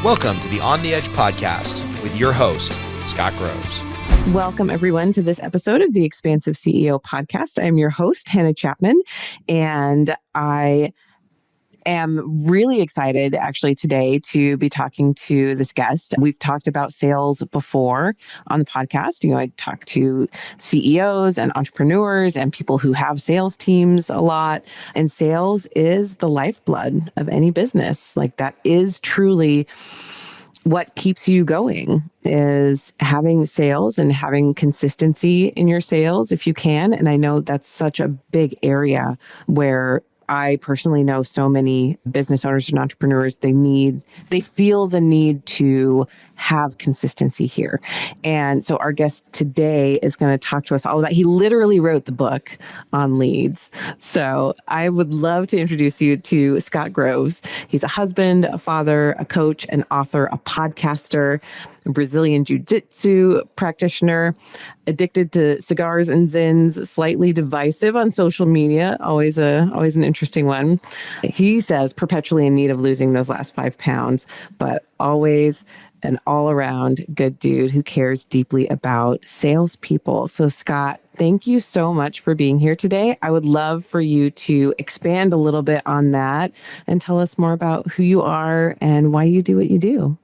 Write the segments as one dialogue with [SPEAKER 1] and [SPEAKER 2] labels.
[SPEAKER 1] Welcome to the On the Edge podcast with your host, Scott Groves.
[SPEAKER 2] Welcome, everyone, to this episode of the Expansive CEO Podcast. I'm your host, Hannah Chapman, and I am really excited actually today to be talking to this guest. We've talked about sales before on the podcast. I talk to CEOs and entrepreneurs and people who have sales teams a lot. And sales is the lifeblood of any business. Like, that is truly what keeps you going, is having sales and having consistency in your sales if you can. And I know that's such a big area where I personally know so many business owners and entrepreneurs, they feel the need to have consistency here. And so our guest today is going to talk to us all about, he literally wrote the book on leads. So I would love to introduce you to Scott Groves. He's a husband, a father, a coach, an author, a podcaster, a Brazilian jiu-jitsu practitioner, addicted to cigars and zins, slightly divisive on social media, always an interesting one. He says perpetually in need of losing those last 5 pounds, but always an all-around good dude who cares deeply about salespeople. So Scott, thank you so much for being here today. I would love for you to expand a little bit on that and tell us more about who you are and why you do what you do.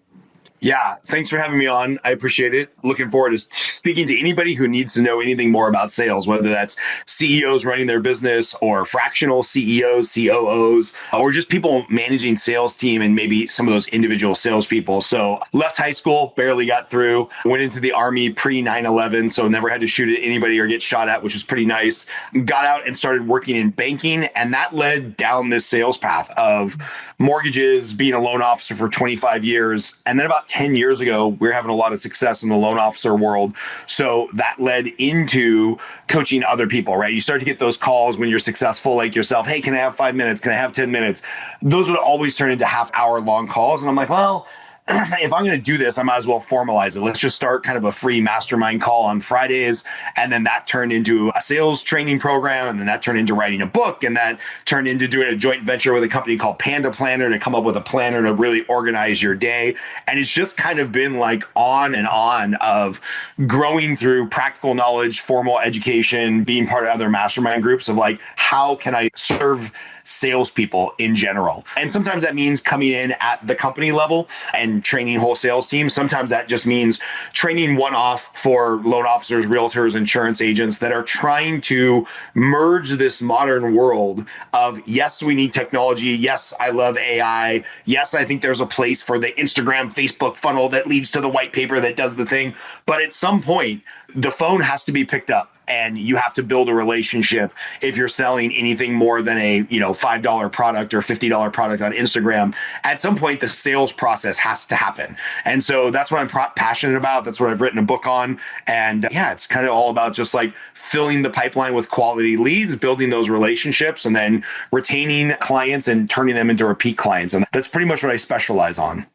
[SPEAKER 3] Yeah, thanks for having me on. I appreciate it. Looking forward to speaking to anybody who needs to know anything more about sales, whether that's CEOs running their business or fractional CEOs, COOs, or just people managing sales team and maybe some of those individual salespeople. So left high school, barely got through, went into the Army pre 9/11, so never had to shoot at anybody or get shot at, which was pretty nice. Got out and started working in banking, and that led down this sales path of mortgages, being a loan officer for 25 years. And then about 10 years ago, we were having a lot of success in the loan officer world. So that led into coaching other people, right? You start to get those calls when you're successful, like yourself. Hey, can I have 5 minutes? Can I have 10 minutes? Those would always turn into half-hour long calls. And I'm like, well, if I'm going to do this, I might as well formalize it. Let's just start kind of a free mastermind call on Fridays. And then that turned into a sales training program. And then that turned into writing a book. And that turned into doing a joint venture with a company called Panda Planner to come up with a planner to really organize your day. And it's just kind of been like on and on of growing through practical knowledge, formal education, being part of other mastermind groups of like, how can I serve salespeople in general? And sometimes that means coming in at the company level and training whole sales teams. Sometimes that just means training one-off for loan officers, realtors, insurance agents that are trying to merge this modern world of, yes, we need technology. Yes, I love AI. Yes, I think there's a place for the Instagram, Facebook funnel that leads to the white paper that does the thing. But at some point, the phone has to be picked up. And you have to build a relationship if you're selling anything more than a $5 product or $50 product on Instagram. At some point, the sales process has to happen. And so that's what I'm passionate about. That's what I've written a book on. And yeah, it's kind of all about just like filling the pipeline with quality leads, building those relationships, and then retaining clients and turning them into repeat clients. And that's pretty much what I specialize on.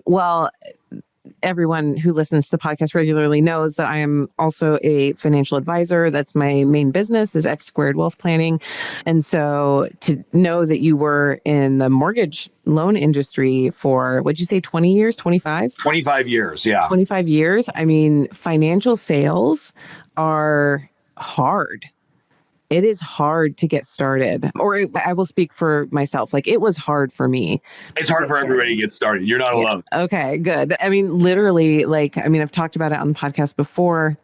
[SPEAKER 2] Well, everyone who listens to the podcast regularly knows that I am also a financial advisor. That's my main business, is X Squared Wealth Planning. And so to know that you were in the mortgage loan industry for, what'd you say, 20 years, 25?
[SPEAKER 3] 25 years, yeah.
[SPEAKER 2] 25 years. I mean, financial sales are hard. It is hard to get started. Or I will speak for myself. Like, it was hard for me.
[SPEAKER 3] It's hard for everybody to get started. You're not alone.
[SPEAKER 2] Okay, good. I mean, literally, I've talked about it on the podcast before.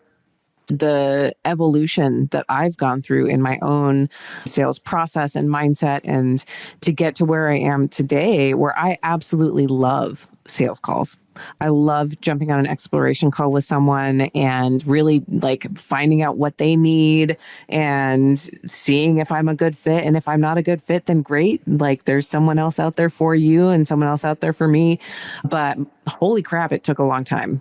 [SPEAKER 2] The evolution that I've gone through in my own sales process and mindset, and to get to where I am today, where I absolutely love sales calls. I love jumping on an exploration call with someone and really like finding out what they need and seeing if I'm a good fit. And if I'm not a good fit, then great. Like, there's someone else out there for you and someone else out there for me. But holy crap, it took a long time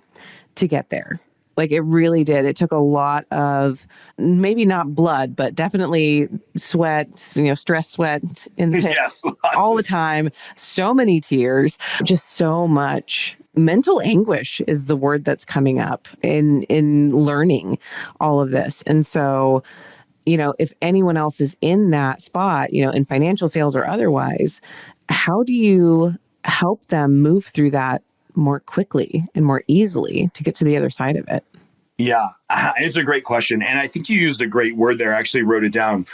[SPEAKER 2] to get there. Like, it really did. It took a lot of, maybe not blood, but definitely sweat, stress, sweat in the pits,
[SPEAKER 3] yes,
[SPEAKER 2] all the time. So many tears, just so much mental anguish is the word that's coming up in learning all of this. And so, if anyone else is in that spot, in financial sales or otherwise, how do you help them move through that more quickly and more easily to get to the other side of it?
[SPEAKER 3] Yeah, it's a great question. And I think you used a great word there. I actually wrote it down.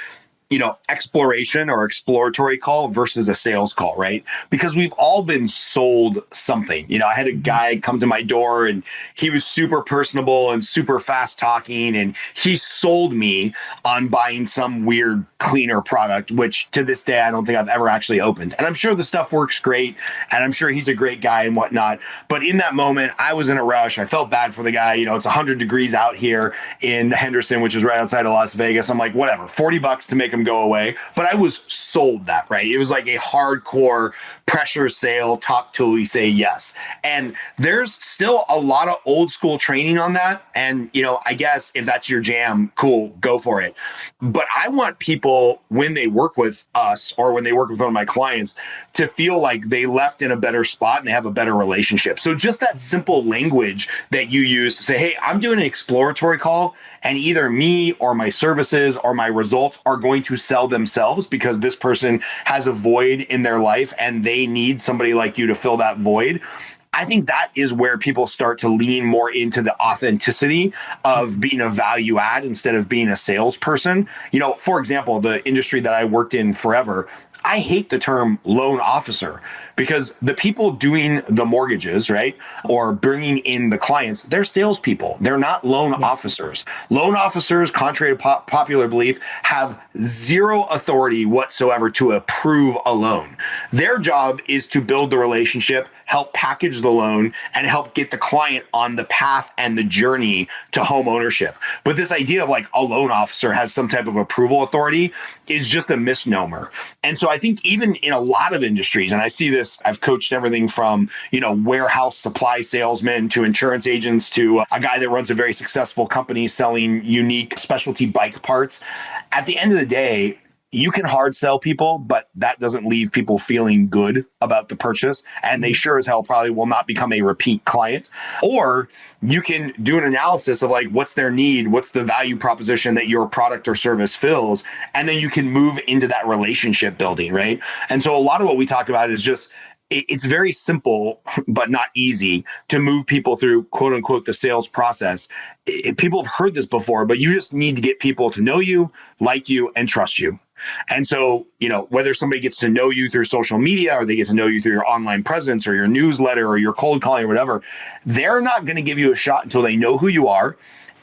[SPEAKER 3] Exploration or exploratory call versus a sales call, right? Because we've all been sold something. I had a guy come to my door and he was super personable and super fast talking. And he sold me on buying some weird cleaner product, which to this day, I don't think I've ever actually opened. And I'm sure the stuff works great. And I'm sure he's a great guy and whatnot. But in that moment, I was in a rush. I felt bad for the guy. It's 100 degrees out here in Henderson, which is right outside of Las Vegas. I'm like, whatever, $40 to make him go away. But I was sold that, right? It was like a hardcore pressure sale, talk till we say yes. And there's still a lot of old school training on that. And, I guess if that's your jam, cool, go for it. But I want people, when they work with us or when they work with one of my clients, to feel like they left in a better spot and they have a better relationship. So just that simple language that you use to say, hey, I'm doing an exploratory call, and either me or my services or my results are going to sell themselves because this person has a void in their life and they need somebody like you to fill that void. I think that is where people start to lean more into the authenticity of being a value add instead of being a salesperson. For example, the industry that I worked in forever, I hate the term loan officer because the people doing the mortgages, right, or bringing in the clients, they're salespeople. They're not loan officers. Loan officers, contrary to popular belief, have zero authority whatsoever to approve a loan. Their job is to build the relationship, help package the loan, and help get the client on the path and the journey to home ownership. But this idea of like a loan officer has some type of approval authority is just a misnomer. And so I think even in a lot of industries, and I see this, I've coached everything from, warehouse supply salesmen to insurance agents to a guy that runs a very successful company selling unique specialty bike parts. At the end of the day, you can hard sell people, but that doesn't leave people feeling good about the purchase. And they sure as hell probably will not become a repeat client. Or you can do an analysis of like, what's their need? What's the value proposition that your product or service fills? And then you can move into that relationship building, right? And so a lot of what we talk about is just, it's very simple, but not easy to move people through, quote unquote, the sales process. People have heard this before, but you just need to get people to know you, like you, and trust you. And so, whether somebody gets to know you through social media or they get to know you through your online presence or your newsletter or your cold calling or whatever, they're not going to give you a shot until they know who you are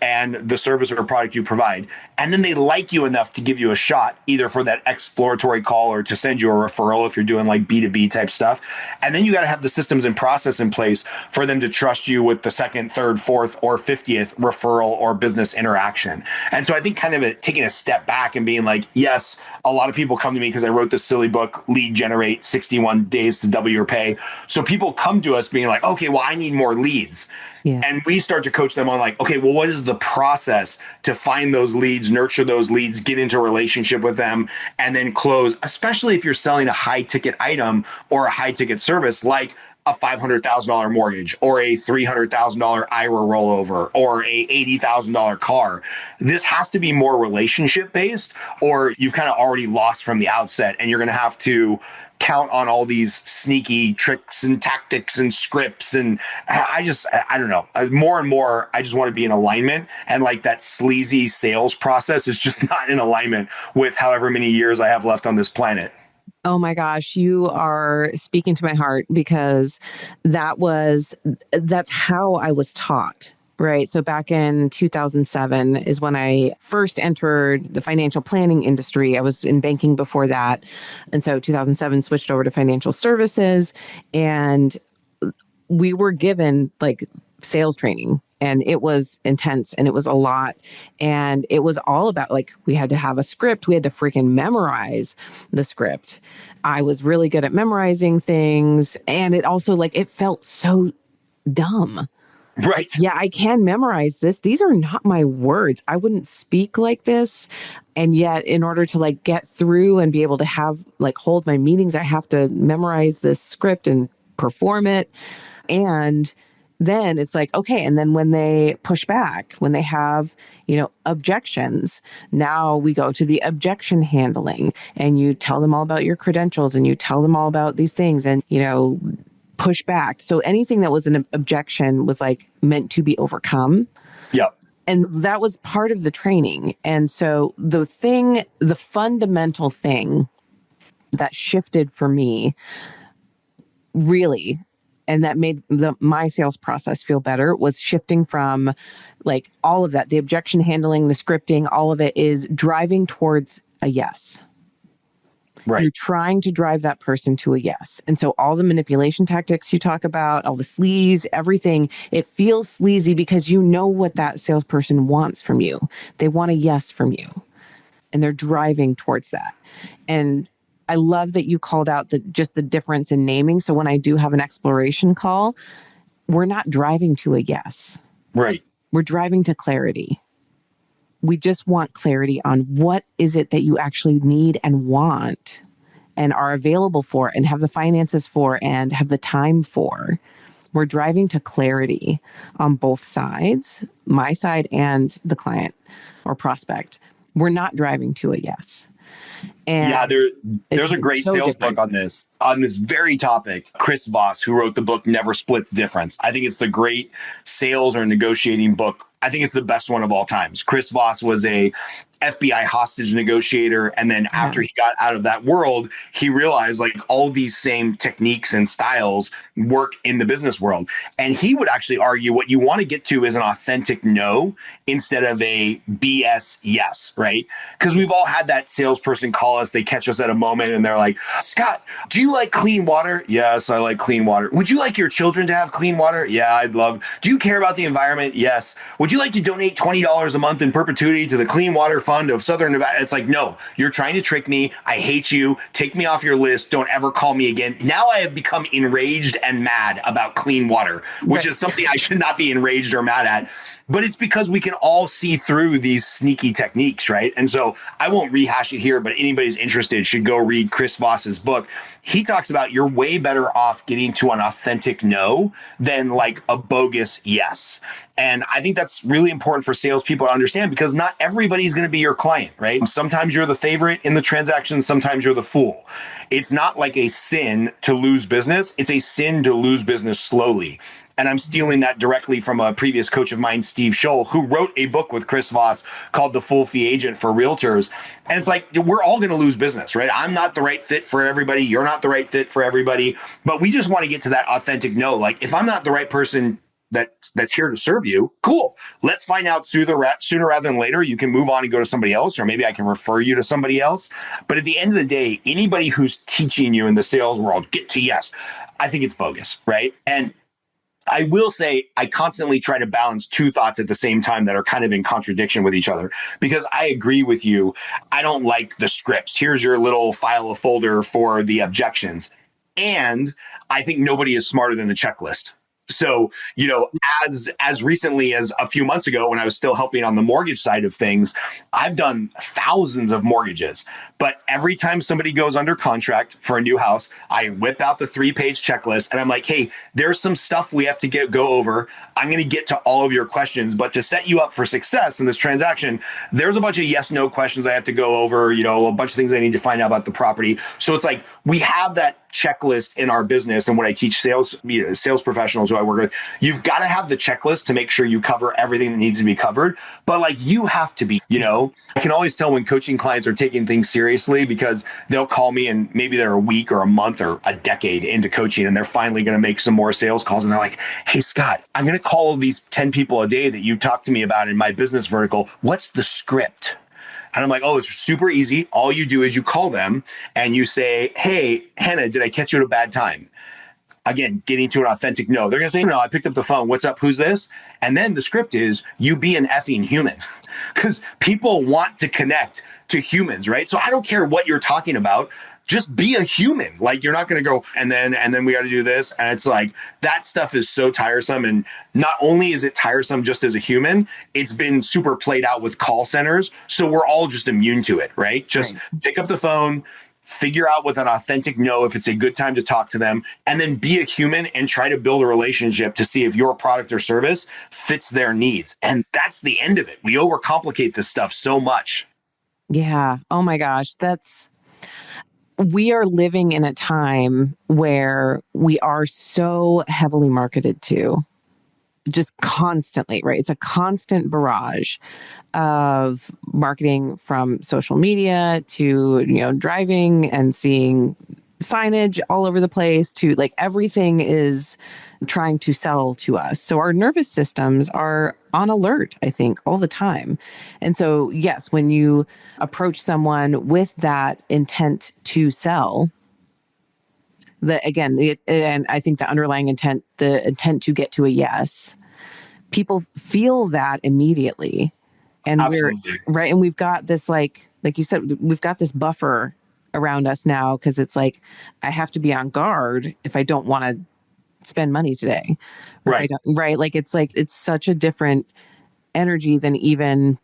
[SPEAKER 3] and the service or product you provide. And then they like you enough to give you a shot, either for that exploratory call or to send you a referral if you're doing like B2B type stuff. And then you got to have the systems and process in place for them to trust you with the second, third, fourth, or 50th referral or business interaction. And so I think kind of taking a step back and being like, yes, a lot of people come to me because I wrote this silly book, Lead Generate 61 Days to Double Your Pay. So people come to us being like, okay, well, I need more leads. Yeah. And we start to coach them on like, okay, well, what is the process to find those leads, nurture those leads, get into a relationship with them, and then close, especially if you're selling a high ticket item or a high ticket service like a $500,000 mortgage or a $300,000 IRA rollover or a $80,000 car. This has to be more relationship based, or you've kind of already lost from the outset and you're going to have to count on all these sneaky tricks and tactics and scripts. And I don't know, more and more, I just want to be in alignment. And like that sleazy sales process is just not in alignment with however many years I have left on this planet.
[SPEAKER 2] Oh my gosh, you are speaking to my heart because that's how I was taught. Right. So back in 2007 is when I first entered the financial planning industry. I was in banking before that. And so 2007 switched over to financial services, and we were given like sales training, and it was intense and it was a lot. And it was all about like, we had to have a script. We had to freaking memorize the script. I was really good at memorizing things. And it also like, it felt so dumb.
[SPEAKER 3] Right.
[SPEAKER 2] Yeah, I can memorize this. These are not my words. I wouldn't speak like this. And yet, in order to like get through and be able to have like hold my meetings, I have to memorize this script and perform it. And then it's like, okay. And then when they push back, when they have, objections, now we go to the objection handling, and you tell them all about your credentials and you tell them all about these things. And, push back. So anything that was an objection was like meant to be overcome.
[SPEAKER 3] Yep.
[SPEAKER 2] And that was part of the training. And so the fundamental thing that shifted for me really, and that made my sales process feel better, was shifting from like all of that, the objection handling, the scripting, all of it is driving towards a yes.
[SPEAKER 3] Right.
[SPEAKER 2] You're trying to drive that person to a yes. And so all the manipulation tactics you talk about, all the sleaze, everything, it feels sleazy because you know what that salesperson wants from you. They want a yes from you, and they're driving towards that. And I love that you called out just the difference in naming. So when I do have an exploration call, we're not driving to a yes.
[SPEAKER 3] Right.
[SPEAKER 2] We're driving to clarity. We just want clarity on what is it that you actually need and want and are available for and have the finances for and have the time for. We're driving to clarity on both sides, my side and the client or prospect. We're not driving to a yes. And
[SPEAKER 3] yeah, there's a great sales book on this very topic. Chris Voss, who wrote the book Never Split the Difference. I think it's the great sales or negotiating book. I think it's the best one of all times. Chris Voss was a FBI hostage negotiator. And then after he got out of that world, he realized like all these same techniques and styles work in the business world. And he would actually argue what you want to get to is an authentic no instead of a BS yes, right? Because we've all had that salesperson call us, they catch us at a moment and they're like, Scott, do you like clean water? Yes, I like clean water. Would you like your children to have clean water? Yeah, I'd love. Do you care about the environment? Yes. Would you like to donate $20 a month in perpetuity to the Clean Water Fund of Southern Nevada? It's like, no, you're trying to trick me. I hate you. Take me off your list. Don't ever call me again. Now I have become enraged and mad about clean water, which is something I should not be enraged or mad at. But it's because we can all see through these sneaky techniques, right? And so I won't rehash it here, but anybody's interested should go read Chris Voss's book. He talks about you're way better off getting to an authentic no than like a bogus yes. And I think that's really important for salespeople to understand because not everybody's going to be your client, right? Sometimes you're the favorite in the transaction. Sometimes you're the fool. It's not like a sin to lose business. It's a sin to lose business slowly. And I'm stealing that directly from a previous coach of mine, Steve Scholl, who wrote a book with Chris Voss called The Full Fee Agent for Realtors. And it's like, we're all going to lose business, right? I'm not the right fit for everybody. You're not the right fit for everybody. But we just want to get to that authentic no. Like, if I'm not the right person that's here to serve you, cool. Let's find out sooner rather than later. You can move on and go to somebody else, or maybe I can refer you to somebody else. But at the end of the day, anybody who's teaching you in the sales world, get to yes, I think it's bogus, right? And I will say I constantly try to balance two thoughts at the same time that are kind of in contradiction with each other, because I agree with you. I don't like the scripts. Here's your little file, a folder for the objections. And I think nobody is smarter than the checklist. So, you know, as recently as a few months ago, when I was still helping on the mortgage side of things, I've done thousands of mortgages. But every time somebody goes under contract for a new house, I whip out the 3-page checklist and I'm like, hey, there's some stuff we have to go over. I'm going to get to all of your questions, but to set you up for success in this transaction, there's a bunch of yes, no questions I have to go over, you know, a bunch of things I need to find out about the property. So it's like, we have that checklist in our business. And when I teach sales professionals who I work with, you've got to have the checklist to make sure you cover everything that needs to be covered. But like, you have to be, you know, I can always tell when coaching clients are taking things seriously because they'll call me and maybe they're a week or a month or a decade into coaching and they're finally going to make some more sales calls. And they're like, hey, Scott, I'm going to call these 10 people a day that you talked to me about in my business vertical. What's the script? And I'm like, oh, it's super easy. All you do is you call them and you say, hey, Hannah, did I catch you at a bad time? Again, getting to an authentic no. They're going to say, no, I picked up the phone. What's up? Who's this? And then the script is you be an effing human because people want to connect to humans, right? So I don't care what you're talking about. Just be a human. Like, you're not going to go, and then we got to do this. And it's like, that stuff is so tiresome. And not only is it tiresome just as a human, it's been super played out with call centers. So we're all just immune to it, right? Just pick up the phone, figure out with an authentic no if it's a good time to talk to them, and then be a human and try to build a relationship to see if your product or service fits their needs. And that's the end of it. We overcomplicate this stuff so much.
[SPEAKER 2] Yeah. Oh my gosh. we are living in a time where we are so heavily marketed to, just constantly, right? It's a constant barrage of marketing, from social media to, driving and seeing signage all over the place, to like everything is trying to sell to us. So our nervous systems are on alert, I think, all the time. And so, yes, when you approach someone with that intent to sell, and I think the underlying intent, the intent to get to a yes, people feel that immediately. And
[SPEAKER 3] Absolutely.
[SPEAKER 2] we're right. And we've got this, like you said, we've got this buffer around us now, because it's like, I have to be on guard if I don't want to spend money today.
[SPEAKER 3] Right.
[SPEAKER 2] Right. Like it's such a different energy than even,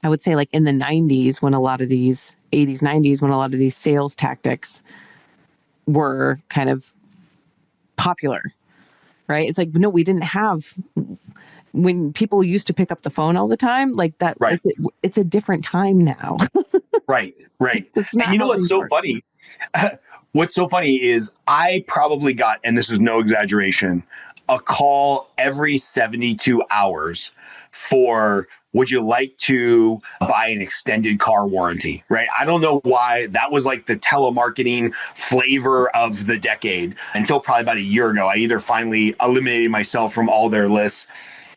[SPEAKER 2] I would say, like in the 90s, when a lot of these 80s, 90s, when a lot of these sales tactics were kind of popular, right? It's like, no, we didn't have, when people used to pick up the phone all the time, like that,
[SPEAKER 3] Right.
[SPEAKER 2] it's a different time now.
[SPEAKER 3] Right.
[SPEAKER 2] It's not
[SPEAKER 3] And you know
[SPEAKER 2] how
[SPEAKER 3] what's
[SPEAKER 2] things
[SPEAKER 3] so
[SPEAKER 2] work.
[SPEAKER 3] funny? What's so funny is I probably got, and this is no exaggeration, a call every 72 hours for, would you like to buy an extended car warranty, right? I don't know why that was like the telemarketing flavor of the decade until probably about a year ago. I either finally eliminated myself from all their lists.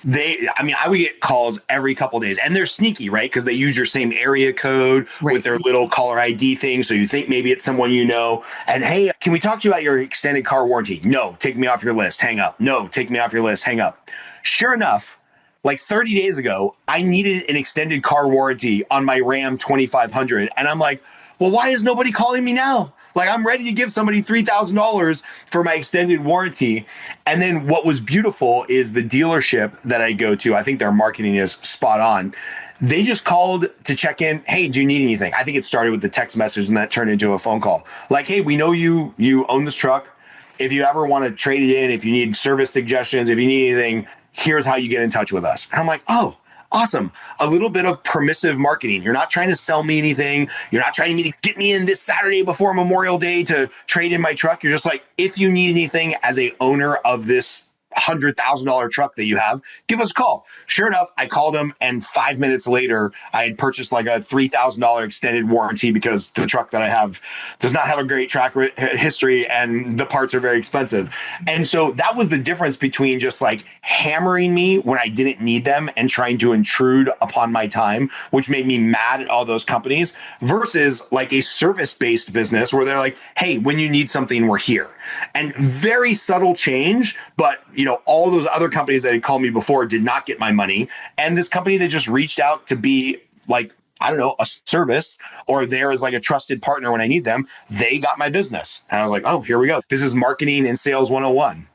[SPEAKER 3] I would get calls every couple of days, and they're sneaky, right? Because they use your same area code with their little caller ID thing. So you think maybe it's someone you know. And hey, can we talk to you about your extended car warranty? No, take me off your list. Hang up. No, take me off your list. Hang up. Sure enough, like 30 days ago, I needed an extended car warranty on my Ram 2500. And I'm like, well, why is nobody calling me now? Like, I'm ready to give somebody $3,000 for my extended warranty. And then what was beautiful is the dealership that I go to, I think their marketing is spot on. They just called to check in. Hey, do you need anything? I think it started with the text message and that turned into a phone call. Like, hey, we know you own this truck. If you ever want to trade it in, if you need service suggestions, if you need anything, here's how you get in touch with us. And I'm like, oh, awesome. A little bit of permissive marketing. You're not trying to sell me anything. You're not trying to get me in this Saturday before Memorial Day to trade in my truck. You're just like, if you need anything as a owner of this $100,000 truck that you have, give us a call. Sure enough, I called him, and 5 minutes later, I had purchased like a $3,000 extended warranty because the truck that I have does not have a great track history and the parts are very expensive. And so that was the difference between just like hammering me when I didn't need them and trying to intrude upon my time, which made me mad at all those companies, versus like a service-based business where they're like, hey, when you need something, we're here. And very subtle change, but all those other companies that had called me before did not get my money. And this company that just reached out to be like, I don't know, a service or there as like a trusted partner when I need them, they got my business. And I was like, oh, here we go. This is marketing and sales 101.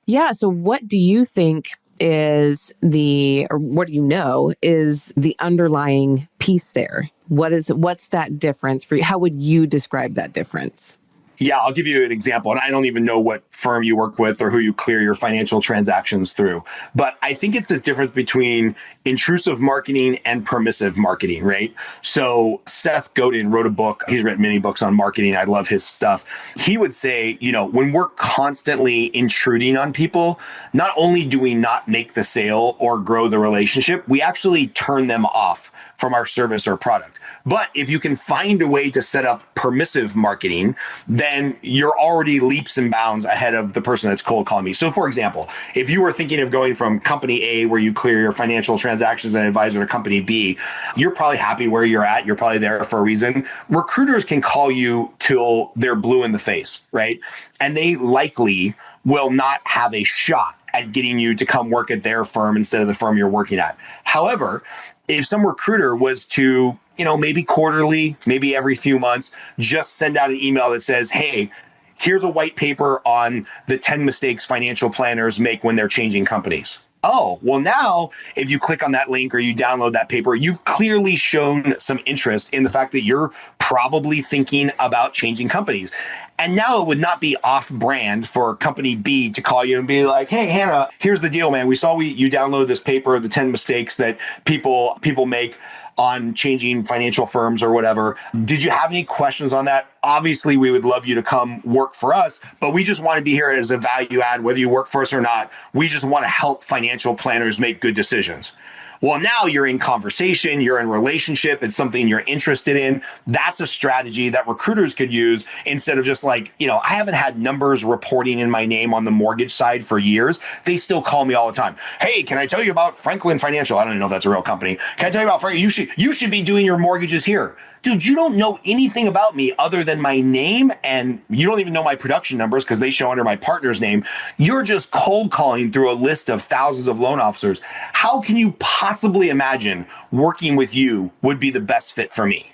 [SPEAKER 2] Yeah. So what do you think is what do you know is the underlying piece there? What's that difference for you? How would you describe that difference?
[SPEAKER 3] Yeah, I'll give you an example. And I don't even know what firm you work with or who you clear your financial transactions through. But I think it's the difference between intrusive marketing and permissive marketing, right? So Seth Godin wrote a book. He's written many books on marketing. I love his stuff. He would say, when we're constantly intruding on people, not only do we not make the sale or grow the relationship, we actually turn them off from our service or product. But if you can find a way to set up permissive marketing, then you're already leaps and bounds ahead of the person that's cold calling me. So for example, if you were thinking of going from company A, where you clear your financial transactions and advisor, to company B, you're probably happy where you're at. You're probably there for a reason. Recruiters can call you till they're blue in the face, right? And they likely will not have a shot at getting you to come work at their firm instead of the firm you're working at. However, if some recruiter was to, maybe quarterly, maybe every few months, just send out an email that says, hey, here's a white paper on the 10 mistakes financial planners make when they're changing companies. Oh, well, now if you click on that link or you download that paper, you've clearly shown some interest in the fact that you're probably thinking about changing companies. And now it would not be off-brand for company B to call you and be like, hey, Hannah, here's the deal, man. We saw you downloaded this paper, the 10 mistakes that people make on changing financial firms or whatever. Did you have any questions on that? Obviously, we would love you to come work for us, but we just want to be here as a value add, whether you work for us or not. We just want to help financial planners make good decisions. Well, now you're in conversation, you're in relationship, it's something you're interested in. That's a strategy that recruiters could use instead of just like, I haven't had numbers reporting in my name on the mortgage side for years. They still call me all the time. Hey, can I tell you about Franklin Financial? I don't even know if that's a real company. Can I tell you about Franklin? You should be doing your mortgages here. Dude, you don't know anything about me other than my name, and you don't even know my production numbers because they show under my partner's name. You're just cold calling through a list of thousands of loan officers. How can you possibly imagine working with you would be the best fit for me?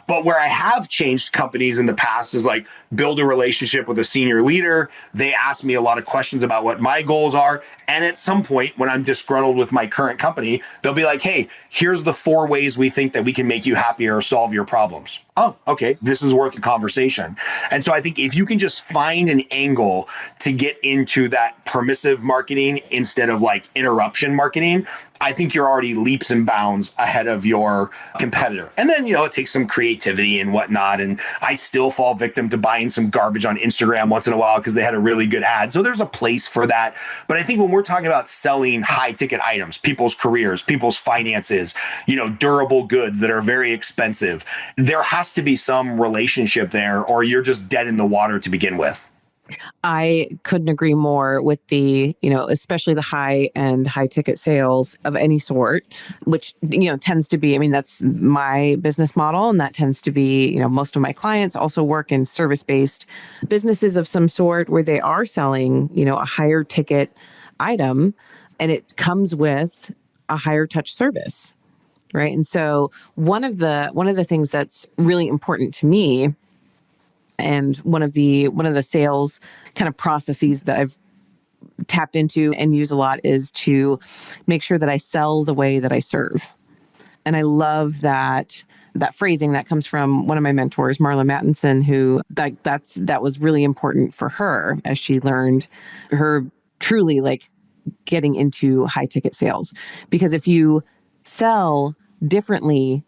[SPEAKER 3] But where I have changed companies in the past is like build a relationship with a senior leader. They ask me a lot of questions about what my goals are. And at some point when I'm disgruntled with my current company, they'll be like, hey, here's the 4 ways we think that we can make you happier or solve your problems. Oh, okay. This is worth a conversation. And so I think if you can just find an angle to get into that permissive marketing instead of like interruption marketing, I think you're already leaps and bounds ahead of your competitor. And then, it takes some creativity and whatnot. And I still fall victim to buying some garbage on Instagram once in a while because they had a really good ad. So there's a place for that. But I think when we're talking about selling high ticket items, people's careers, people's finances, durable goods that are very expensive, there has to be some relationship there or you're just dead in the water to begin with.
[SPEAKER 2] I couldn't agree more with the, especially the high and high ticket sales of any sort, which, tends to be, that's my business model. And that tends to be, most of my clients also work in service-based businesses of some sort where they are selling, a higher ticket item and it comes with a higher touch service. Right. And so one of the things that's really important to me and one of the sales kind of processes that I've tapped into and use a lot is to make sure that I sell the way that I serve. And I love that phrasing that comes from one of my mentors, Marla Mattinson, who that was really important for her as she learned her truly like getting into high ticket sales. Because if you sell differently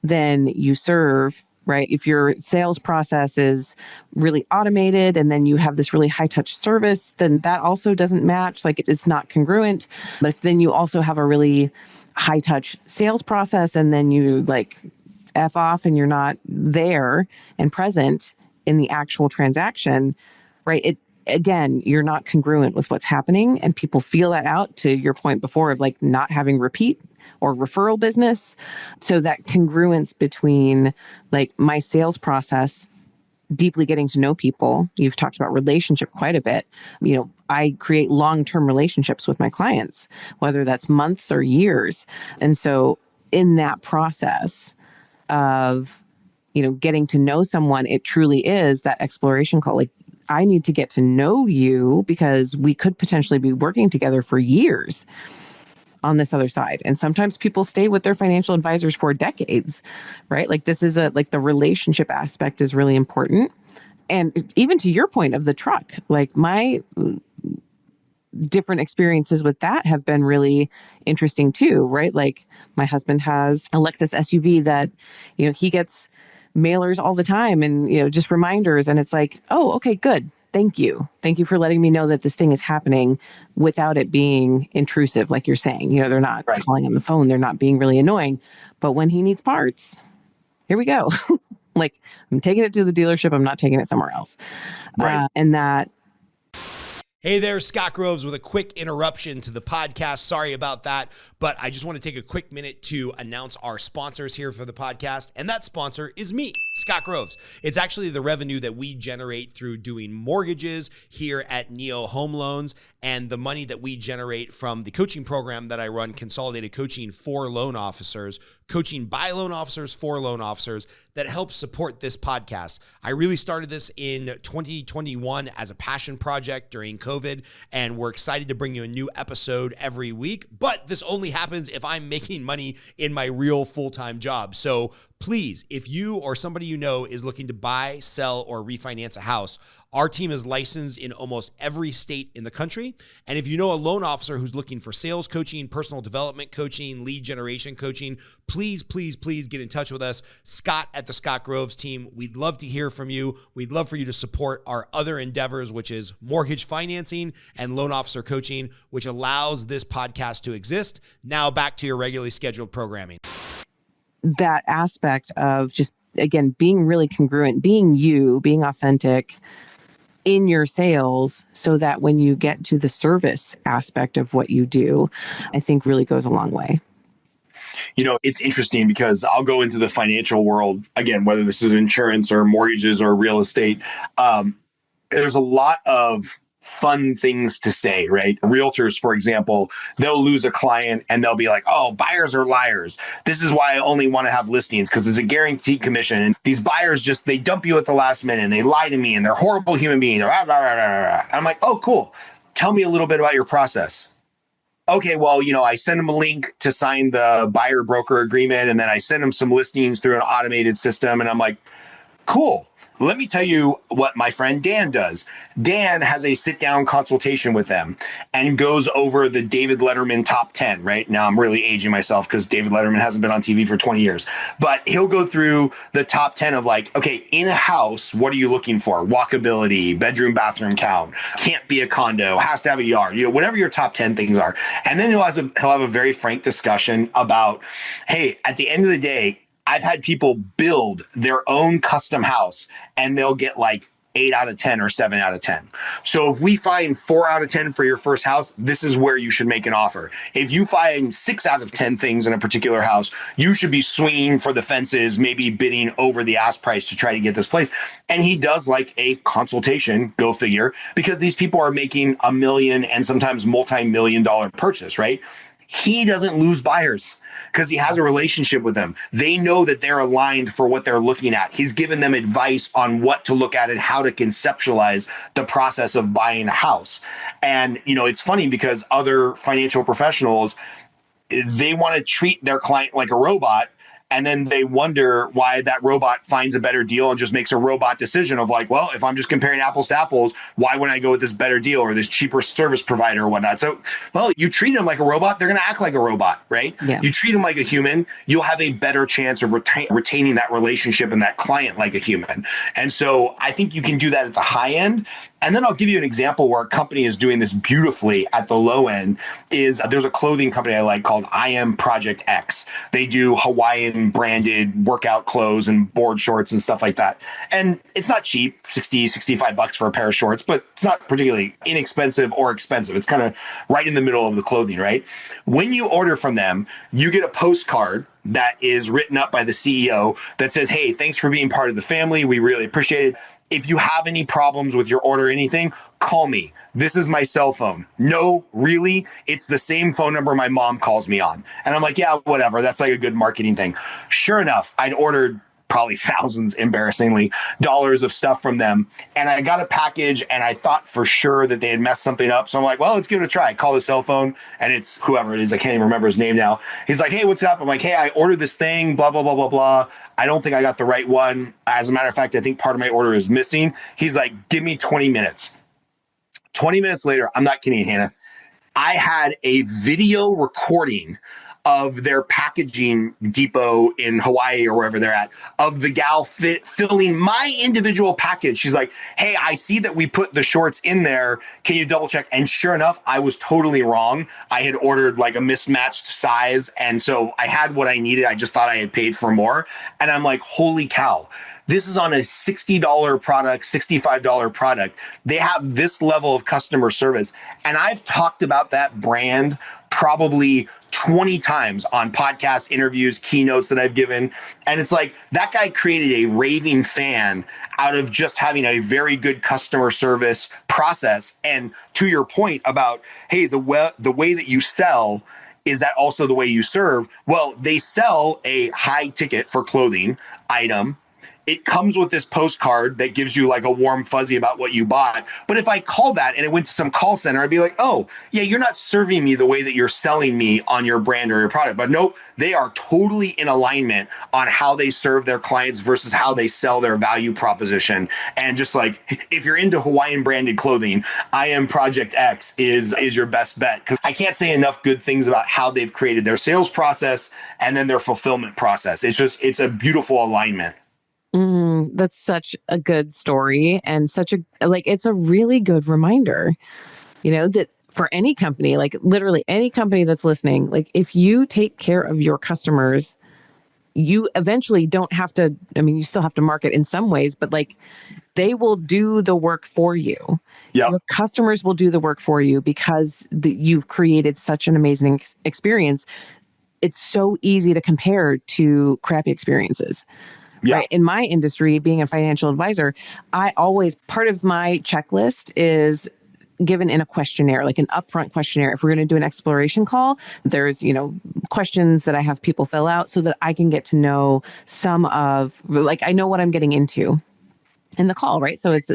[SPEAKER 2] than you serve, right? If your sales process is really automated and then you have this really high touch service, then that also doesn't match. Like it's not congruent. But if then you also have a really high touch sales process and then you like F off and you're not there and present in the actual transaction, right? Again, you're not congruent with what's happening and people feel that out to your point before of like not having repeat or referral business. So that congruence between like my sales process, deeply getting to know people. You've talked about relationship quite a bit. I create long-term relationships with my clients, whether that's months or years. And so in that process of, getting to know someone, it truly is that exploration call. Like I need to get to know you because we could potentially be working together for years on this other side. And sometimes people stay with their financial advisors for decades, right? Like this is the relationship aspect is really important. And even to your point of the truck, like my different experiences with that have been really interesting too, right? Like my husband has a Lexus SUV that, he gets mailers all the time and, just reminders. And it's like, oh, okay, good. Thank you. Thank you for letting me know that this thing is happening without it being intrusive. Like you're saying, they're not calling on the phone. They're not being really annoying. But when he needs parts, here we go. Like I'm taking it to the dealership. I'm not taking it somewhere else.
[SPEAKER 3] Right.
[SPEAKER 2] And that.
[SPEAKER 1] Hey there, Scott Groves with a quick interruption to the podcast. Sorry about that, but I just want to take a quick minute to announce our sponsors here for the podcast, and that sponsor is me, Scott Groves. It's actually the revenue that we generate through doing mortgages here at Neo Home Loans and the money that we generate from the coaching program that I run, Consolidated Coaching for Loan Officers, coaching by loan officers for loan officers that helps support this podcast. I really started this in 2021 as a passion project during COVID, and we're excited to bring you a new episode every week, but this only happens if I'm making money in my real full-time job. So Please, if you or somebody you know is looking to buy, sell, or refinance a house, our team is licensed in almost every state in the country. And if you know a loan officer who's looking for sales coaching, personal development coaching, lead generation coaching, please get in touch with us. Scott at the Scott Groves team. We'd love to hear from you. We'd love for you to support our other endeavors, which is mortgage financing and loan officer coaching, which allows this podcast to exist. Now back to your regularly scheduled programming.
[SPEAKER 2] That aspect of just, again, being really congruent, being you, being authentic in your sales, so that when you get to the service aspect of what you do, I think really goes a long way.
[SPEAKER 3] It's interesting because I'll go into the financial world again, whether this is insurance or mortgages or real estate. There's a lot of fun things to say, right? Realtors, for example, they'll lose a client and they'll be like, oh, buyers are liars. This is why I only want to have listings because it's a guaranteed commission. And these buyers they dump you at the last minute and they lie to me and they're horrible human beings. I'm like, oh, cool. Tell me a little bit about your process. Okay, well, I send them a link to sign the buyer broker agreement and then I send them some listings through an automated system. And I'm like, cool. Let me tell you what my friend Dan does. Dan has a sit-down consultation with them and goes over the David Letterman top 10, right? Now I'm really aging myself because David Letterman hasn't been on TV for 20 years. But he'll go through the top 10 of like, okay, in a house, what are you looking for? Walkability, bedroom, bathroom count, can't be a condo, has to have a yard, whatever your top 10 things are. And then he'll have a very frank discussion about, hey, at the end of the day, I've had people build their own custom house and they'll get like 8 out of 10 or 7 out of 10. So if we find 4 out of 10 for your first house, this is where you should make an offer. If you find 6 out of 10 things in a particular house, you should be swinging for the fences, maybe bidding over the ask price to try to get this place. And he does like a consultation, go figure, because these people are making $1 million and sometimes multi-million-dollar purchase, right? He doesn't lose buyers because he has a relationship with them. They know that they're aligned for what they're looking at. He's given them advice on what to look at and how to conceptualize the process of buying a house. And, it's funny because other financial professionals, they want to treat their client like a robot. And then they wonder why that robot finds a better deal and just makes a robot decision of like, well, if I'm just comparing apples to apples, why wouldn't I go with this better deal or this cheaper service provider or whatnot? So, well, you treat them like a robot, they're going to act like a robot, right?
[SPEAKER 2] Yeah.
[SPEAKER 3] You treat them like a human, you'll have a better chance of retaining that relationship and that client like a human. And so I think you can do that at the high end. And then I'll give you an example where a company is doing this beautifully at the low end. There's a clothing company I like called I Am Project X. They do Hawaiian branded workout clothes and board shorts and stuff like that. And it's not cheap, $65 for a pair of shorts, but it's not particularly inexpensive or expensive. It's kind of right in the middle of the clothing, right? When you order from them, you get a postcard that is written up by the CEO that says, hey, thanks for being part of the family. We really appreciate it. If you have any problems with your order or anything, call me. This is my cell phone. No, really? It's the same phone number my mom calls me on. And I'm like, yeah, whatever. That's like a good marketing thing. Sure enough, I'd ordered probably thousands, embarrassingly, dollars of stuff from them. And I got a package and I thought for sure that they had messed something up. So I'm like, well, let's give it a try. I call the cell phone and it's whoever it is. I can't even remember his name now. He's like, hey, what's up? I'm like, hey, I ordered this thing, blah, blah, blah, blah, blah. I don't think I got the right one. As a matter of fact, I think part of my order is missing. He's like, give me 20 minutes. 20 minutes later, I'm not kidding, Hannah, I had a video recording of their packaging depot in Hawaii or wherever they're at, of the gal filling my individual package. She's like, hey, I see that we put the shorts in there. Can you double check? And sure enough, I was totally wrong. I had ordered like a mismatched size. And so I had what I needed. I just thought I had paid for more. And I'm like, holy cow. This is on a $60 product, $65 product. They have this level of customer service. And I've talked about that brand probably 20 times on podcast interviews, keynotes that I've given. And it's like that guy created a raving fan out of just having a very good customer service process. And to your point about, hey, the way that you sell, is that also the way you serve? Well, they sell a high ticket for clothing item. it comes with this postcard that gives you like a warm fuzzy about what you bought. But if I call that and it went to some call center, I'd be like, oh, yeah, you're not serving me the way that you're selling me on your brand or your product. But nope, they are totally in alignment on how they serve their clients versus how they sell their value proposition. And just like, if you're into Hawaiian branded clothing, I Am Project X is your best bet. Because I can't say enough good things about how they've created their sales process and then their fulfillment process. It's a beautiful alignment.
[SPEAKER 2] That's such a good story and it's a really good reminder, that for any company, like literally any company that's listening, like if you take care of your customers, you eventually don't have to, you still have to market in some ways, but like they will do the work for you.
[SPEAKER 3] Yep.
[SPEAKER 2] Your customers will do the work for you because you've created such an amazing experience. It's so easy to compare to crappy experiences.
[SPEAKER 3] Yeah.
[SPEAKER 2] Right. In my industry, being a financial advisor, part of my checklist is given in a questionnaire, like an upfront questionnaire. If we're going to do an exploration call, there's, questions that I have people fill out so that I can get to know I know what I'm getting into in the call, right? So it's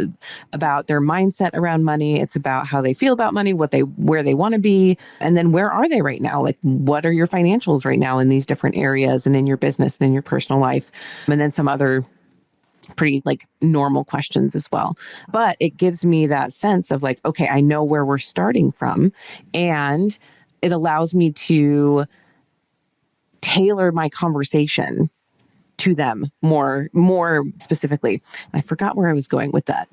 [SPEAKER 2] about their mindset around money. It's about how they feel about money, where they want to be. And then where are they right now? Like, what are your financials right now in these different areas and in your business and in your personal life? And then some other pretty like normal questions as well. But it gives me that sense of like, okay, I know where we're starting from. And it allows me to tailor my conversation to them more specifically. I forgot where I was going with that.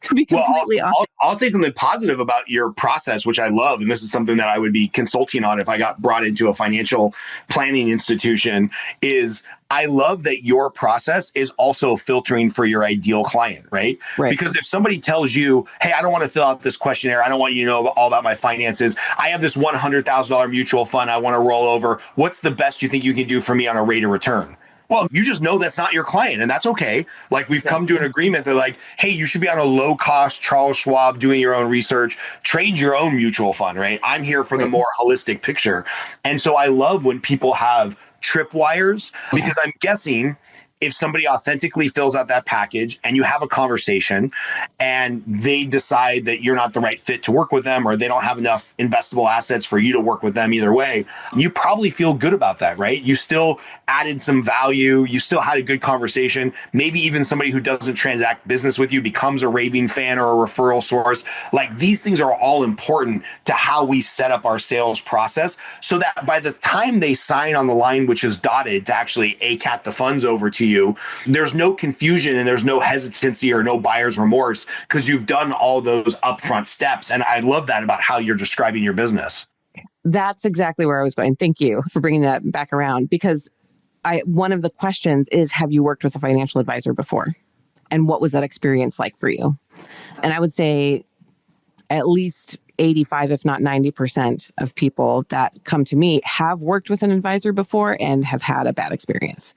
[SPEAKER 2] To be completely honest.
[SPEAKER 3] I'll say something positive about your process, which I love. And this is something that I would be consulting on if I got brought into a financial planning institution, is I love that your process is also filtering for your ideal client, right? Because if somebody tells you, hey, I don't want to fill out this questionnaire, I don't want you to know all about my finances, I have this $100,000 mutual fund I want to roll over, what's the best you think you can do for me on a rate of return? Well, you just know that's not your client, and that's okay. Like, we've come to an agreement that like, hey, you should be on a low cost Charles Schwab, doing your own research, trade your own mutual fund, right? I'm here for the more holistic picture. And so I love when people have tripwires, because I'm guessing if somebody authentically fills out that package and you have a conversation and they decide that you're not the right fit to work with them, or they don't have enough investable assets for you to work with them either way, you probably feel good about that, right? You still added some value. You still had a good conversation. Maybe even somebody who doesn't transact business with you becomes a raving fan or a referral source. Like, these things are all important to how we set up our sales process, so that by the time they sign on the line, which is dotted to actually ACAT the funds over to you, there's no confusion and there's no hesitancy or no buyer's remorse, because you've done all those upfront steps. And I love that about how you're describing your business.
[SPEAKER 2] That's exactly where I was going. Thank you for bringing that back around, because one of the questions is, have you worked with a financial advisor before? And what was that experience like for you? And I would say at least 85, if not 90% of people that come to me have worked with an advisor before and have had a bad experience.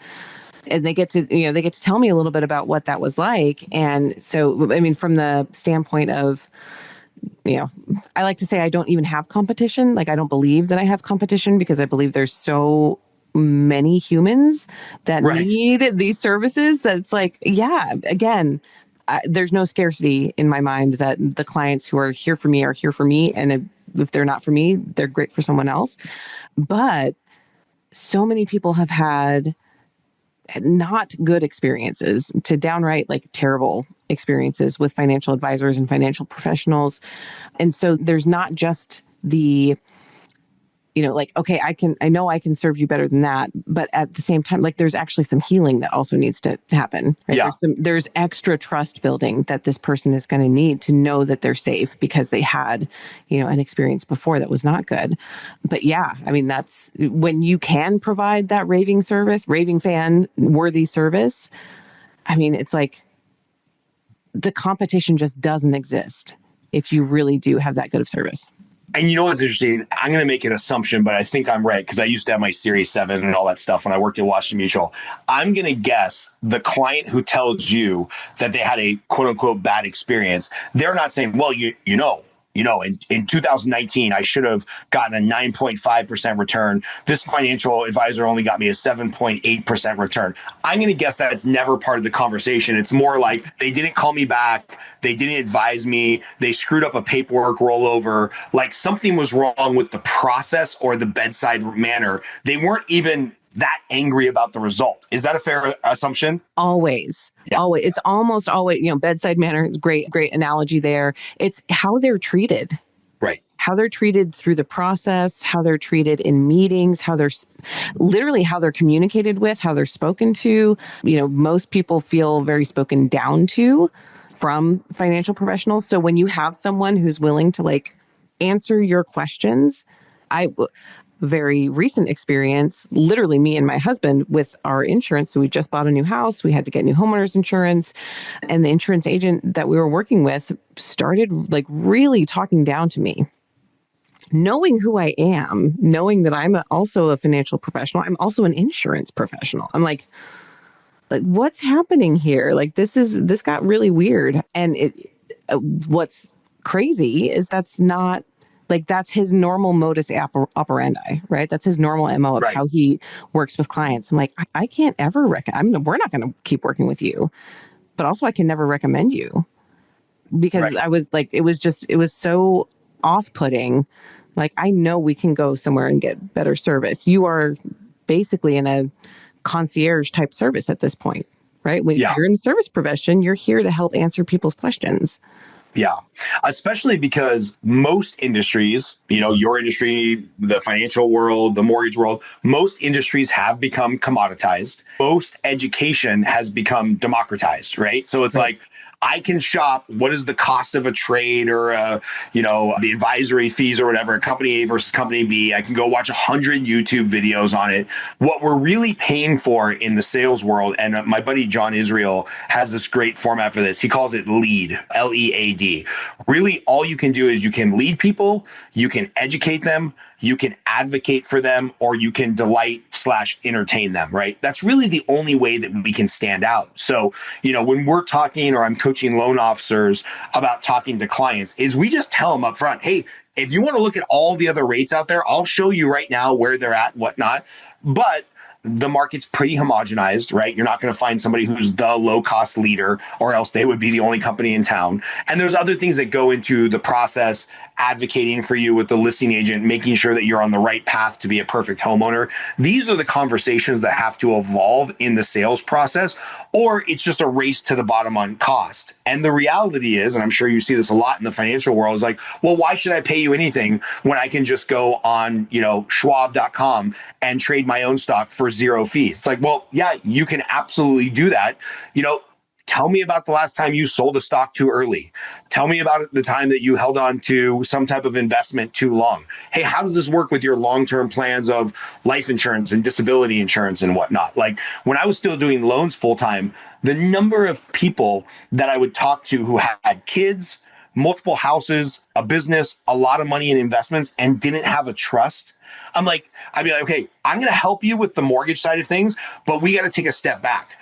[SPEAKER 2] And they get to tell me a little bit about what that was like. And so, from the standpoint of, I like to say I don't even have competition. Like, I don't believe that I have competition, because I believe there's so many humans that need these services that it's like, there's no scarcity in my mind that the clients who are here for me are here for me. And if they're not for me, they're great for someone else. But so many people have had not good experiences to downright like terrible experiences with financial advisors and financial professionals. And so there's not just the, okay, I know I can serve you better than that. But at the same time, like, there's actually some healing that also needs to happen. Right?
[SPEAKER 3] Yeah.
[SPEAKER 2] There's extra trust building that this person is going to need to know that they're safe, because they had, an experience before that was not good. But yeah, that's when you can provide that raving fan worthy service. It's like the competition just doesn't exist if you really do have that good of service.
[SPEAKER 3] And you know what's interesting? I'm going to make an assumption, but I think I'm right, because I used to have my Series 7 and all that stuff when I worked at Washington Mutual. I'm going to guess the client who tells you that they had a quote unquote bad experience, they're not saying, well, in 2019, I should have gotten a 9.5% return. This financial advisor only got me a 7.8% return. I'm going to guess that it's never part of the conversation. It's more like they didn't call me back. They didn't advise me. They screwed up a paperwork rollover. Like something was wrong with the process or the bedside manner. They weren't even that angry about the result. Is that a fair assumption?
[SPEAKER 2] Always.
[SPEAKER 3] Yeah.
[SPEAKER 2] Always. It's almost always, bedside manner is great analogy there. It's how they're treated.
[SPEAKER 3] Right.
[SPEAKER 2] How they're treated through the process, how they're treated in meetings, how they're communicated with, how they're spoken to. Most people feel very spoken down to from financial professionals. So when you have someone who's willing to answer your questions, very recent experience, literally me and my husband with our insurance. So we just bought a new house. We had to get new homeowners insurance. And the insurance agent that we were working with started really talking down to me. Knowing who I am, knowing that I'm also a financial professional, I'm also an insurance professional. I'm like what's happening here? This got really weird. And what's crazy is that's not that's his normal modus operandi, right? That's his normal MO of how he works with clients. I'm like, I can't ever we're not going to keep working with you, but also I can never recommend you because I was it was so off-putting. I know we can go somewhere and get better service. You are basically in a concierge type service at this point, right? When you're in the service profession, you're here to help answer people's questions.
[SPEAKER 3] Yeah, especially because most industries, your industry, the financial world, the mortgage world, most industries have become commoditized. Most education has become democratized, right? So it's I can shop. What is the cost of a trade or, the advisory fees or whatever, company A versus company B. I can go watch 100 YouTube videos on it. What we're really paying for in the sales world, and my buddy John Israel has this great format for this. He calls it LEAD, L-E-A-D. Really, all you can do is you can lead people, you can educate them, you can advocate for them, or you can delight/entertain them, right? That's really the only way that we can stand out. So, when we're talking or I'm coaching loan officers about talking to clients, is we just tell them up front, hey, if you want to look at all the other rates out there, I'll show you right now where they're at, whatnot. But the market's pretty homogenized, right? You're not going to find somebody who's the low-cost leader, or else they would be the only company in town. And there's other things that go into the process, advocating for you with the listing agent, making sure that you're on the right path to be a perfect homeowner. These are the conversations that have to evolve in the sales process, or it's just a race to the bottom on cost. And the reality is, and I'm sure you see this a lot in the financial world, is well, why should I pay you anything when I can just go on, Schwab.com and trade my own stock for zero fees? It's well, yeah, you can absolutely do that. Tell me about the last time you sold a stock too early. Tell me about the time that you held on to some type of investment too long. Hey, how does this work with your long-term plans of life insurance and disability insurance and whatnot? When I was still doing loans full-time, the number of people that I would talk to who had kids, multiple houses, a business, a lot of money in investments, and didn't have a trust. I'd be like, okay, I'm going to help you with the mortgage side of things, but we got to take a step back.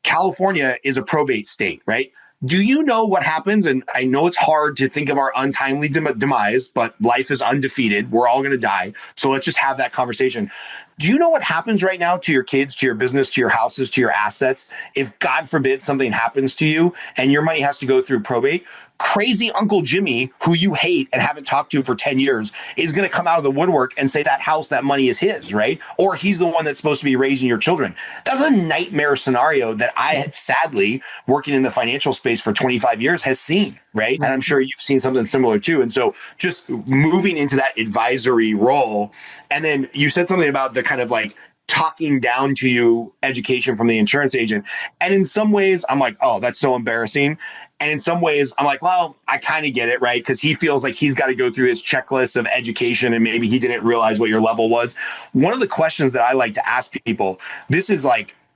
[SPEAKER 3] California is a probate state, right? Do you know what happens? And I know it's hard to think of our untimely demise, but life is undefeated. We're all going to die. So let's just have that conversation. Do you know what happens right now to your kids, to your business, to your houses, to your assets? If God forbid something happens to you and your money has to go through probate, crazy Uncle Jimmy, who you hate and haven't talked to for 10 years, is going to come out of the woodwork and say that house, that money is his, right? Or he's the one that's supposed to be raising your children. That's a nightmare scenario that I have, sadly, working in the financial space for 25 years, has seen, right? And I'm sure you've seen something similar too. And so just moving into that advisory role, and then you said something about the kind of talking down to you education from the insurance agent. And in some ways, I'm like, oh, that's so embarrassing. And in some ways, I'm like, well, I kind of get it, right? Because he feels like he's got to go through his checklist of education and maybe he didn't realize what your level was. One of the questions that I like to ask people, this is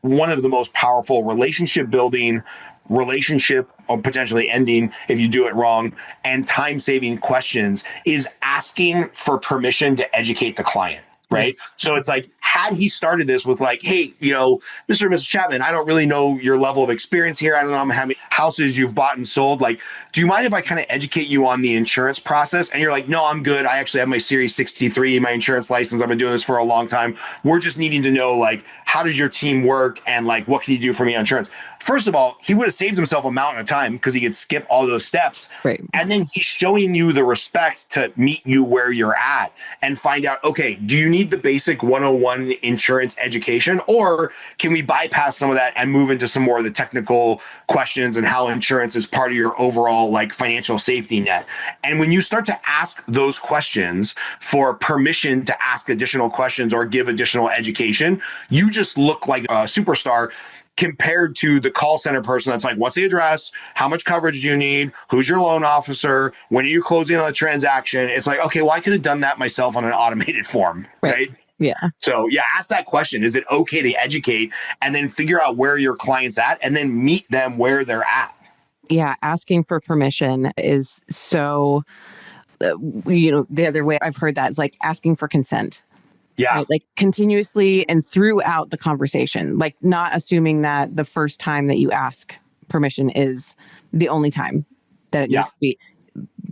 [SPEAKER 3] one of the most powerful relationship building, relationship or potentially ending if you do it wrong, and time saving questions, is asking for permission to educate the client. Right. So it's had he started this with like, hey, Mr. and Mrs. Chapman, I don't really know your level of experience here. I don't know how many houses you've bought and sold. Like, do you mind if I kind of educate you on the insurance process? And you're like, no, I'm good. I actually have my Series 63, my insurance license. I've been doing this for a long time. We're just needing to know, like, how does your team work? And like, what can you do for me on insurance? First of all, he would have saved himself a mountain of time because he could skip all those steps.
[SPEAKER 2] Right.
[SPEAKER 3] And then he's showing you the respect to meet you where you're at and find out, okay, do you need the basic 101 insurance education, or can we bypass some of that and move into some more of the technical questions and how insurance is part of your overall like financial safety net? And when you start to ask those questions for permission to ask additional questions or give additional education, you just look like a superstar compared to the call center person that's like, what's the address? How much coverage do you need? Who's your loan officer? When are you closing on the transaction? It's like, okay, well, I could have done that myself on an automated form, right?
[SPEAKER 2] Yeah.
[SPEAKER 3] So yeah, ask that question. Is it okay to educate and then figure out where your client's at and then meet them where they're at?
[SPEAKER 2] Yeah. Asking for permission is so, the other way I've heard that is like asking for consent.
[SPEAKER 3] Yeah.
[SPEAKER 2] Right? Like continuously and throughout the conversation, like not assuming that the first time that you ask permission is the only time that it needs to be.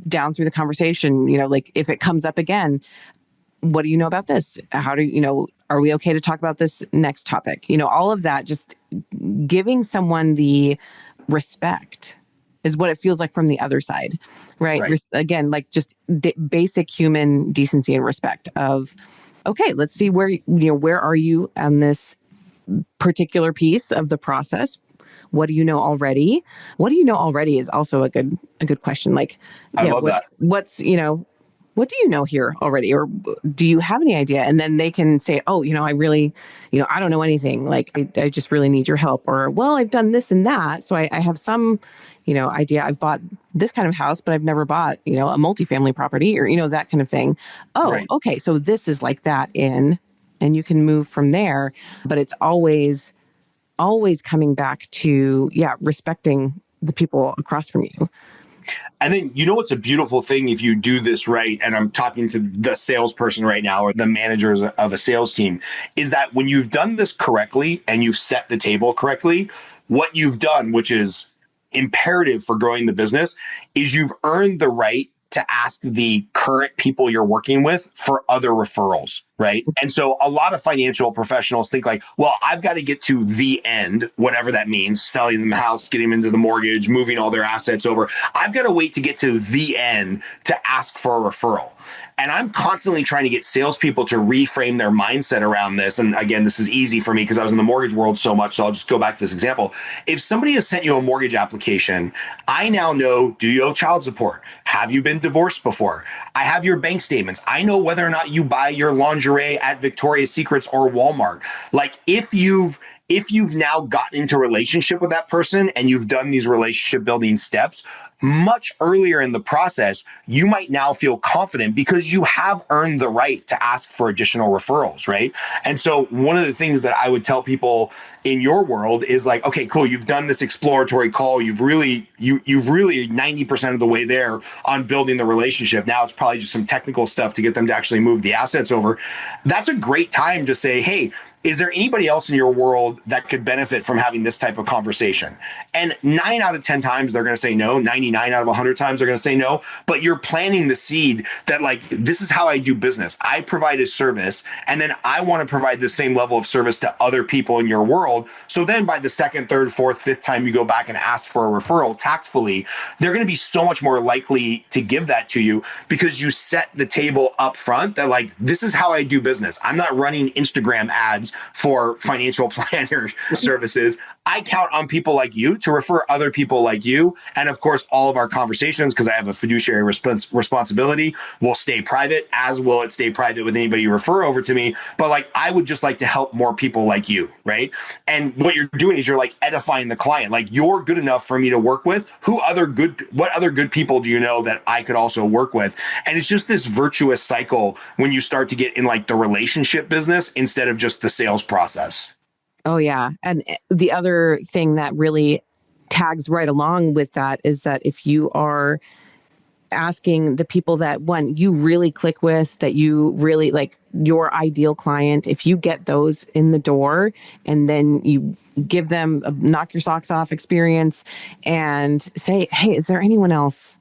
[SPEAKER 2] Down through the conversation, like if it comes up again, what do you know about this? How do are we okay to talk about this next topic? All of that, just giving someone the respect is what it feels like from the other side, right? Again, like just basic human decency and respect of, okay, let's see where are you on this particular piece of the process? What do you know already? What do you know already is also a good question. Like,
[SPEAKER 3] I love that.
[SPEAKER 2] What do you know here already? Or do you have any idea? And then they can say, oh, I really, I don't know anything. Like, I just really need your help. Or, well, I've done this and that. So I have some, idea. I've bought this kind of house, but I've never bought, a multifamily property or, that kind of thing. Oh,
[SPEAKER 3] Right.
[SPEAKER 2] okay. So this is like that and you can move from there. But it's always coming back to, respecting the people across from you.
[SPEAKER 3] And then, what's a beautiful thing if you do this right, and I'm talking to the salesperson right now or the managers of a sales team, is that when you've done this correctly and you've set the table correctly, what you've done, which is imperative for growing the business, is you've earned the right to ask the current people you're working with for other referrals, right? And so a lot of financial professionals think like, well, I've got to get to the end, whatever that means, selling them the house, getting them into the mortgage, moving all their assets over. I've got to wait to get to the end to ask for a referral. And I'm constantly trying to get salespeople to reframe their mindset around this. And again, this is easy for me because I was in the mortgage world so much. So I'll just go back to this example. If somebody has sent you a mortgage application, I now know, do you owe child support? Have you been divorced before? I have your bank statements. I know whether or not you buy your lingerie at Victoria's Secrets or Walmart. Like if you've now gotten into a relationship with that person and you've done these relationship building steps much earlier in the process, you might now feel confident because you have earned the right to ask for additional referrals, right? And so one of the things that I would tell people in your world is like, okay, cool, you've done this exploratory call. You've really 90% of the way there on building the relationship. Now it's probably just some technical stuff to get them to actually move the assets over. That's a great time to say, hey, is there anybody else in your world that could benefit from having this type of conversation? And 9 out of 10 times, they're going to say no. 99 out of 100 times, they're going to say no. But you're planting the seed that like, this is how I do business. I provide a service, and then I want to provide the same level of service to other people in your world. So then by the second, third, fourth, fifth time you go back and ask for a referral tactfully, they're going to be so much more likely to give that to you because you set the table up front that like, this is how I do business. I'm not running Instagram ads for financial planner services. I count on people like you to refer other people like you. And of course, all of our conversations, because I have a fiduciary responsibility, will stay private, as will it stay private with anybody you refer over to me. But like, I would just like to help more people like you, right? And what you're doing is you're like edifying the client. Like, you're good enough for me to work with. What other good people do you know that I could also work with? And it's just this virtuous cycle when you start to get in like the relationship business instead of just the sales process.
[SPEAKER 2] Oh, yeah. And the other thing that really tags right along with that is that if you are asking the people that, one, you really click with, that you really like, your ideal client, if you get those in the door and then you give them a knock your socks off experience and say, hey, is there anyone else,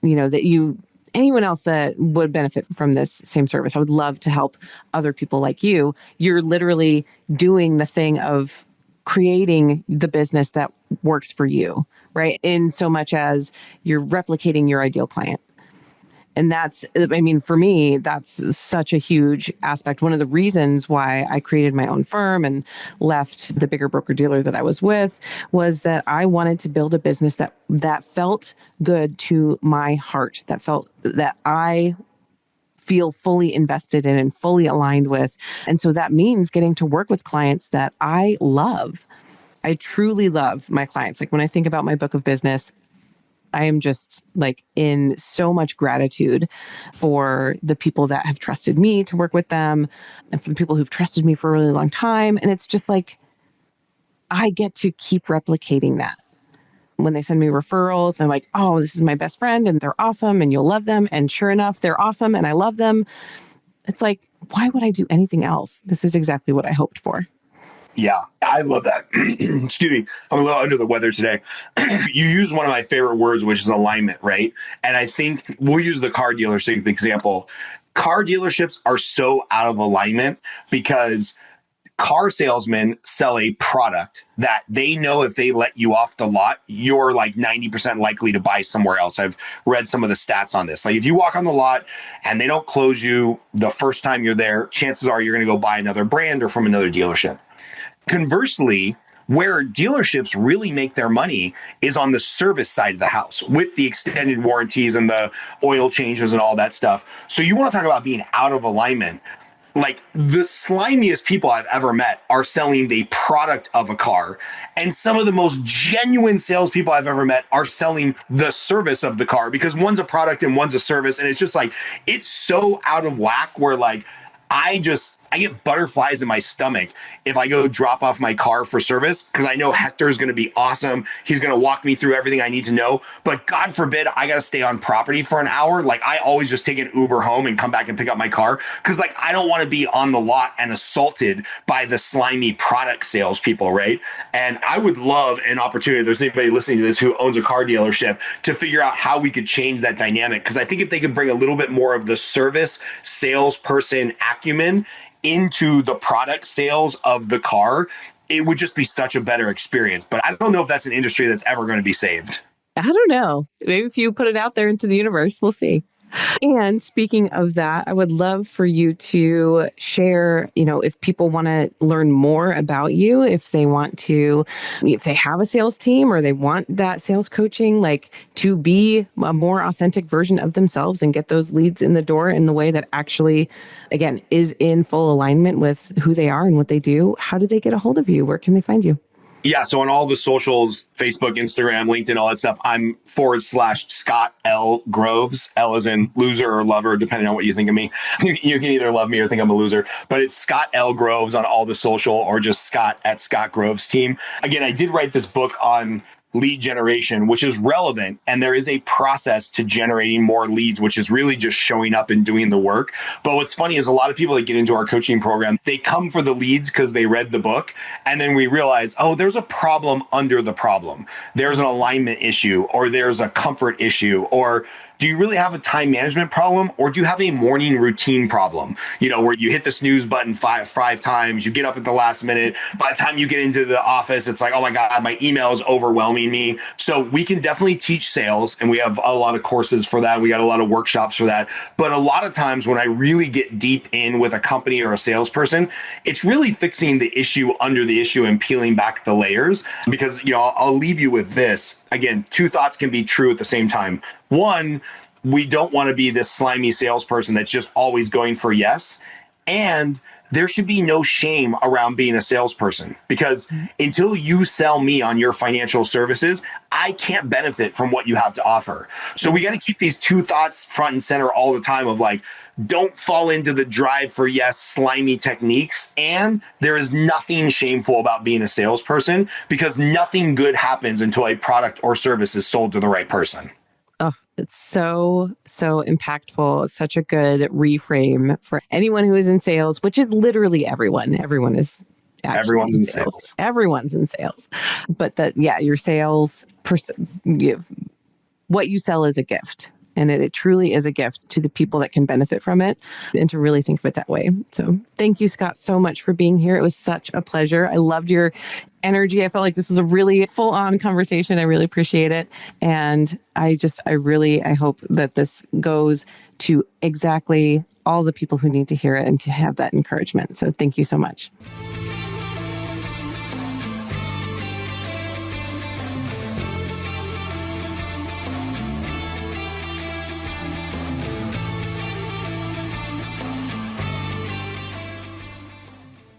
[SPEAKER 2] anyone else that would benefit from this same service? I would love to help other people like you. You're literally doing the thing of creating the business that works for you, right? In so much as you're replicating your ideal client. And that's, I mean, for me, that's such a huge aspect. One of the reasons why I created my own firm and left the bigger broker dealer that I was with was that I wanted to build a business that felt good to my heart, that I feel fully invested in and fully aligned with. And so that means getting to work with clients that I love. I truly love my clients. Like when I think about my book of business, I am just like in so much gratitude for the people that have trusted me to work with them and for the people who've trusted me for a really long time. And it's just like, I get to keep replicating that. When they send me referrals, they're like, oh, this is my best friend and they're awesome and you'll love them. And sure enough, they're awesome and I love them. It's like, why would I do anything else? This is exactly what I hoped for.
[SPEAKER 3] Yeah, I love that. Excuse me. I'm a little under the weather today. You use one of my favorite words, which is alignment, right? And I think we'll use the car dealership example. Car dealerships are so out of alignment because car salesmen sell a product that they know if they let you off the lot, you're like 90% likely to buy somewhere else. I've read some of the stats on this. Like if you walk on the lot and they don't close you the first time you're there, chances are you're going to go buy another brand or from another dealership. Conversely, where dealerships really make their money is on the service side of the house with the extended warranties and the oil changes and all that stuff. So you want to talk about being out of alignment. Like the slimiest people I've ever met are selling the product of a car. And some of the most genuine salespeople I've ever met are selling the service of the car because one's a product and one's a service. And it's just like, it's so out of whack where like, I get butterflies in my stomach if I go drop off my car for service because I know Hector is going to be awesome. He's going to walk me through everything I need to know. But God forbid I got to stay on property for an hour. Like I always just take an Uber home and come back and pick up my car because like I don't want to be on the lot and assaulted by the slimy product salespeople, right? And I would love an opportunity, if there's anybody listening to this who owns a car dealership, to figure out how we could change that dynamic. Because I think if they could bring a little bit more of the service salesperson acumen into the product sales of the car, it would just be such a better experience. But I don't know if that's an industry that's ever going to be saved.
[SPEAKER 2] I don't know. Maybe if you put it out there into the universe, we'll see. And speaking of that, I would love for you to share, if people want to learn more about you, if they have a sales team or they want that sales coaching, like to be a more authentic version of themselves and get those leads in the door in the way that actually, again, is in full alignment with who they are and what they do. How do they get a hold of you? Where can they find you?
[SPEAKER 3] Yeah, so on all the socials, Facebook, Instagram, LinkedIn, all that stuff, I'm /Scott L. Groves. L as in loser or lover, depending on what you think of me. You can either love me or think I'm a loser, but it's Scott L. Groves on all the social or just Scott at Scott Groves Team. Again, I did write this book on lead generation, which is relevant. And there is a process to generating more leads, which is really just showing up and doing the work. But what's funny is a lot of people that get into our coaching program, they come for the leads because they read the book. And then we realize, oh, there's a problem under the problem. There's an alignment issue, or there's a comfort issue, or do you really have a time management problem, or do you have a morning routine problem? Where you hit the snooze button five times, you get up at the last minute. By the time you get into the office, it's like, oh my God, my email is overwhelming me. So we can definitely teach sales, and we have a lot of courses for that. We got a lot of workshops for that. But a lot of times when I really get deep in with a company or a salesperson, it's really fixing the issue under the issue and peeling back the layers. Because, I'll leave you with this. Again, two thoughts can be true at the same time. One, we don't want to be this slimy salesperson that's just always going for yes. And there should be no shame around being a salesperson, because until you sell me on your financial services, I can't benefit from what you have to offer. So we got to keep these two thoughts front and center all the time of like, don't fall into the drive for yes, slimy techniques. And there is nothing shameful about being a salesperson, because nothing good happens until a product or service is sold to the right person.
[SPEAKER 2] Oh, It's so impactful. It's such a good reframe for anyone who is in sales, which is literally everyone. Everyone is actually
[SPEAKER 3] Everyone's in sales.
[SPEAKER 2] Everyone's in sales. But your sales, what you sell is a gift. And it truly is a gift to the people that can benefit from it, and to really think of it that way. So thank you, Scott, so much for being here. It was such a pleasure. I loved your energy. I felt like this was a really full-on conversation. I really appreciate it. And I hope that this goes to exactly all the people who need to hear it and to have that encouragement. So thank you so much.